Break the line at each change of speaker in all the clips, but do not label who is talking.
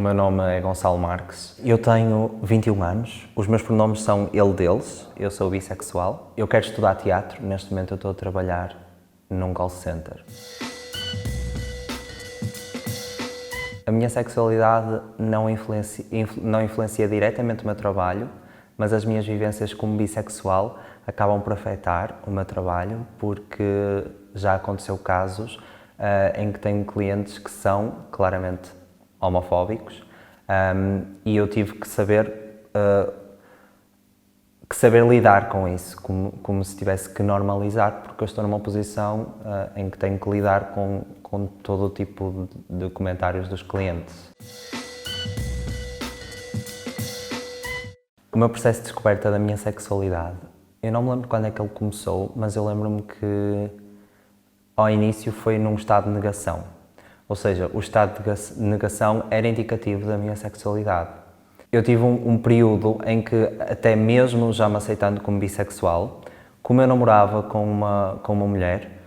meu nome é Gonçalo Marques, eu tenho 21 anos, os meus pronomes são ele, deles, eu sou bissexual. Eu quero estudar teatro, neste momento eu estou a trabalhar num call center. A minha sexualidade não influencia diretamente o meu trabalho, mas as minhas vivências como bissexual acabam por afetar o meu trabalho, porque já aconteceu casos em que tenho clientes que são claramente homofóbicos e eu tive que saber lidar com isso, como se tivesse que normalizar, porque eu estou numa posição em que tenho que lidar com todo o tipo de comentários dos clientes. O meu processo de descoberta da minha sexualidade, eu não me lembro quando é que ele começou, mas eu lembro-me que ao início foi num estado de negação. Ou seja, o estado de negação era indicativo da minha sexualidade. Eu tive um período em que, até mesmo já me aceitando como bissexual, como eu namorava com uma mulher,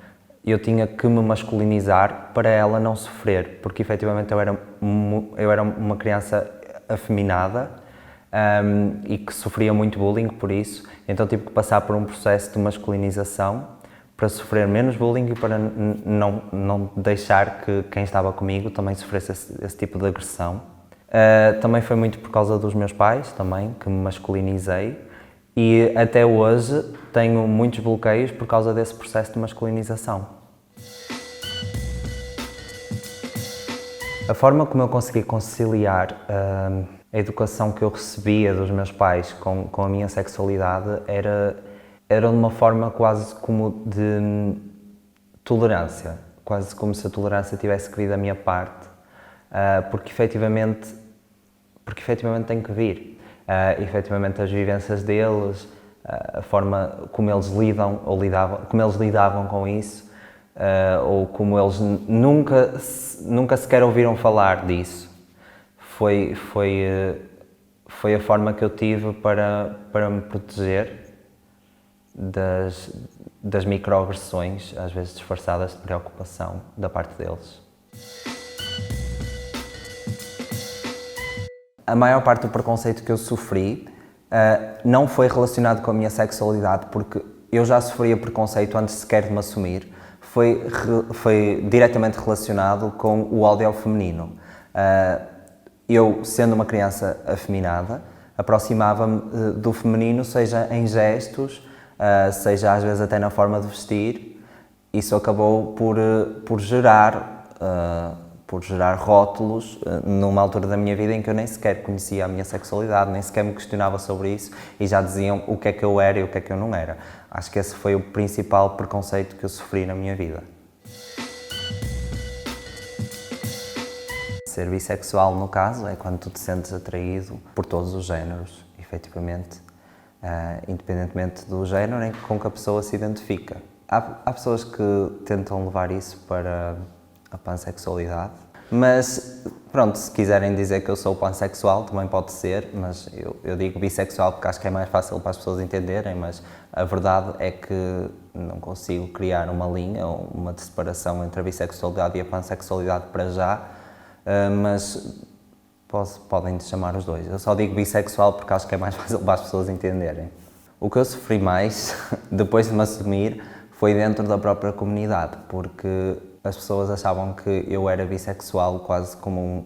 eu tinha que me masculinizar para ela não sofrer, porque efetivamente eu era uma criança afeminada e que sofria muito bullying por isso, então tive que passar por um processo de masculinização para sofrer menos bullying e para não deixar que quem estava comigo também sofresse esse tipo de agressão. Também foi muito por causa dos meus pais, também, que me masculinizei, e até hoje tenho muitos bloqueios por causa desse processo de masculinização. A forma como eu consegui conciliar a educação que eu recebia dos meus pais com a minha sexualidade era de uma forma quase como de tolerância, quase como se a tolerância tivesse que vir da minha parte, porque efetivamente tem que vir. Efetivamente as vivências deles, a forma como eles lidavam com isso, ou como eles nunca sequer ouviram falar disso, foi a forma que eu tive para me proteger das microagressões, às vezes disfarçadas de preocupação, da parte deles. A maior parte do preconceito que eu sofri não foi relacionado com a minha sexualidade, porque eu já sofria preconceito antes sequer de me assumir. Foi diretamente relacionado com o ódio ao feminino. Eu, sendo uma criança afeminada, aproximava-me do feminino, seja em gestos, seja às vezes até na forma de vestir. Isso acabou por gerar rótulos numa altura da minha vida em que eu nem sequer conhecia a minha sexualidade, nem sequer me questionava sobre isso e já diziam o que é que eu era e o que é que eu não era. Acho que esse foi o principal preconceito que eu sofri na minha vida. Ser bissexual, no caso, é quando tu te sentes atraído por todos os géneros, efetivamente, independentemente do género com que a pessoa se identifica. Há pessoas que tentam levar isso para a pansexualidade, mas pronto, se quiserem dizer que eu sou pansexual também pode ser, mas eu digo bissexual porque acho que é mais fácil para as pessoas entenderem, mas a verdade é que não consigo criar uma linha ou uma separação entre a bissexualidade e a pansexualidade para já, mas podem chamar os dois. Eu só digo bissexual porque acho que é mais fácil para as pessoas entenderem. O que eu sofri mais depois de me assumir foi dentro da própria comunidade, porque as pessoas achavam que eu era bissexual quase como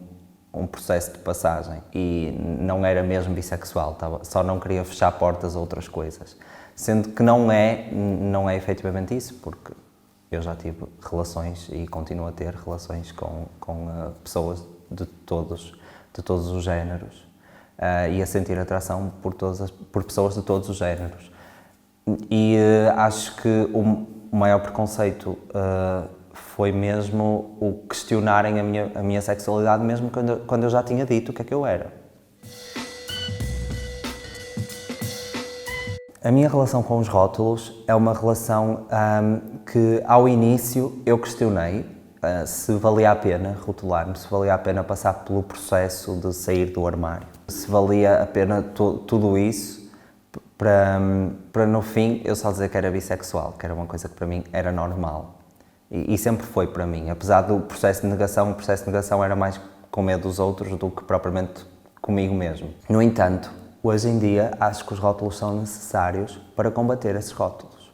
um processo de passagem e não era mesmo bissexual, só não queria fechar portas a outras coisas. Sendo que não é efetivamente isso, porque eu já tive relações e continuo a ter relações com pessoas de todos os géneros e a sentir atração por pessoas de todos os géneros. E acho que o maior preconceito foi mesmo o questionarem a minha sexualidade, mesmo quando eu já tinha dito o que é que eu era. A minha relação com os rótulos é uma relação que, ao início, eu questionei se valia a pena rotular-me, se valia a pena passar pelo processo de sair do armário, se valia a pena tudo isso para no fim eu só dizer que era bissexual, que era uma coisa que para mim era normal. E sempre foi para mim, apesar do processo de negação, o processo de negação era mais com medo dos outros do que propriamente comigo mesmo. No entanto, hoje em dia acho que os rótulos são necessários para combater esses rótulos.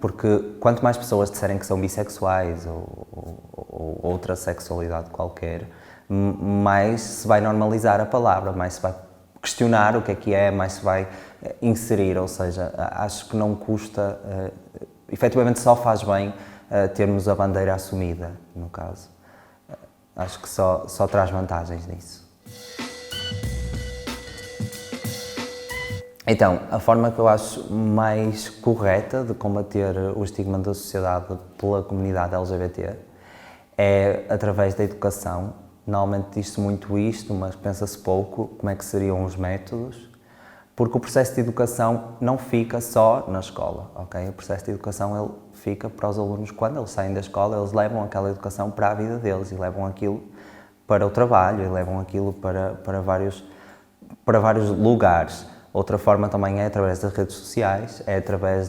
Porque quanto mais pessoas disserem que são bissexuais ou outra sexualidade qualquer, mais se vai normalizar a palavra, mais se vai questionar o que é, mais se vai inserir, ou seja, acho que não custa, efetivamente só faz bem termos a bandeira assumida, no caso. Acho que só traz vantagens nisso. Então, a forma que eu acho mais correta de combater o estigma da sociedade pela comunidade LGBT é através da educação. Normalmente diz-se muito isto, mas pensa-se pouco como é que seriam os métodos, porque o processo de educação não fica só na escola, ok? O processo de educação ele fica para os alunos quando eles saem da escola, eles levam aquela educação para a vida deles e levam aquilo para o trabalho e levam aquilo para vários lugares. Outra forma também é através das redes sociais, é através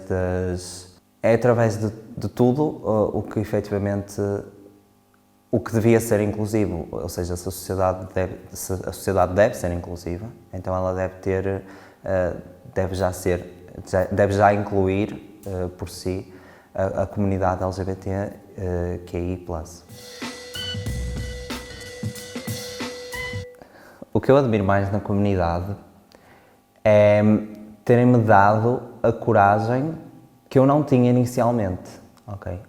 de tudo o que efetivamente o que devia ser inclusivo, ou seja, se a sociedade deve ser inclusiva, então ela deve já incluir por si a comunidade LGBTQI+. O que eu admiro mais na comunidade é terem-me dado a coragem que eu não tinha inicialmente, ok?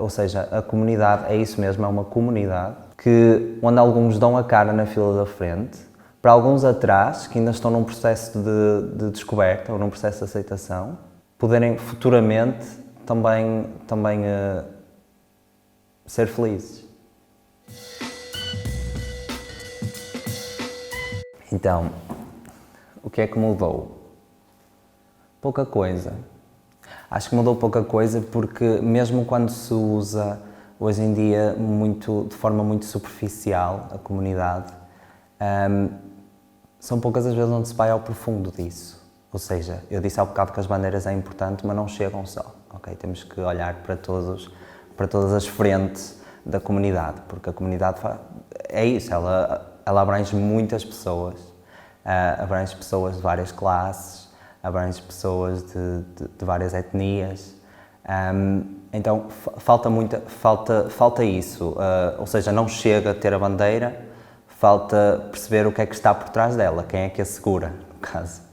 Ou seja, a comunidade é isso mesmo, é uma comunidade onde alguns dão a cara na fila da frente, para alguns atrás, que ainda estão num processo de descoberta ou num processo de aceitação, poderem futuramente também ser felizes. Então, o que é que mudou? Pouca coisa. Acho que mudou pouca coisa porque mesmo quando se usa hoje em dia de forma muito superficial a comunidade, são poucas as vezes onde se vai ao profundo disso. Ou seja, eu disse há bocado que as bandeiras é importante, mas não chegam só. Okay? Temos que olhar para todas as frentes da comunidade, porque a comunidade é isso, ela abrange muitas pessoas, abrange pessoas de várias classes, abrange pessoas de várias etnias, então falta isso, ou seja, não chega a ter a bandeira, falta perceber o que é que está por trás dela, quem é que a segura, no caso.